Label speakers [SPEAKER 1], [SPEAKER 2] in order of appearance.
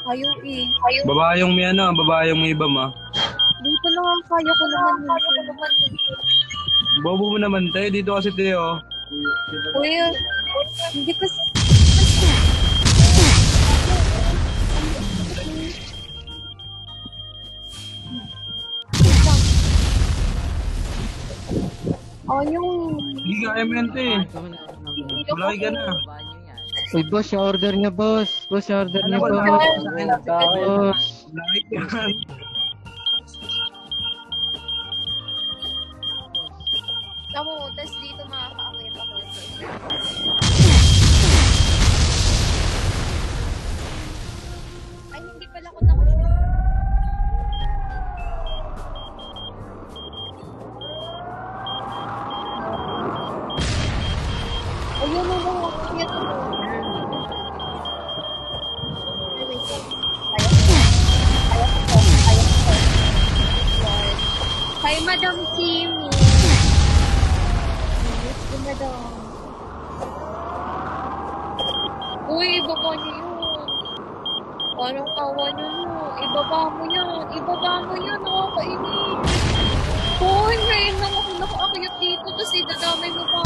[SPEAKER 1] Ayaw eh.
[SPEAKER 2] Babayong may ano, babayong may iba ma.
[SPEAKER 1] Dito na nga, kaya ko naman yun.
[SPEAKER 2] Bobo mo naman tayo, dito kasi tayo.
[SPEAKER 1] Kuya, hindi kasi... yung...
[SPEAKER 2] Hindi kaya mo yan tayo. Malaki ka na.
[SPEAKER 3] Uy, boss, yung order niya, boss. Boss, yung order niya, boss. Boss.
[SPEAKER 2] Malaki ka na.
[SPEAKER 1] Tamo, tas dito makakaakit ako. Ay, hindi pala ko nakuha. Ayun na lang ako. Hi, Madam Kimi. Yes, Madam. Uy, ibaba niyo yun. Parang kawa niyo yun. Ibaba mo yan. Ibaba mo yan. Nakakainis. Hoy, ngayon lang ako nakaakyat dito. Tapos idadamay mo pa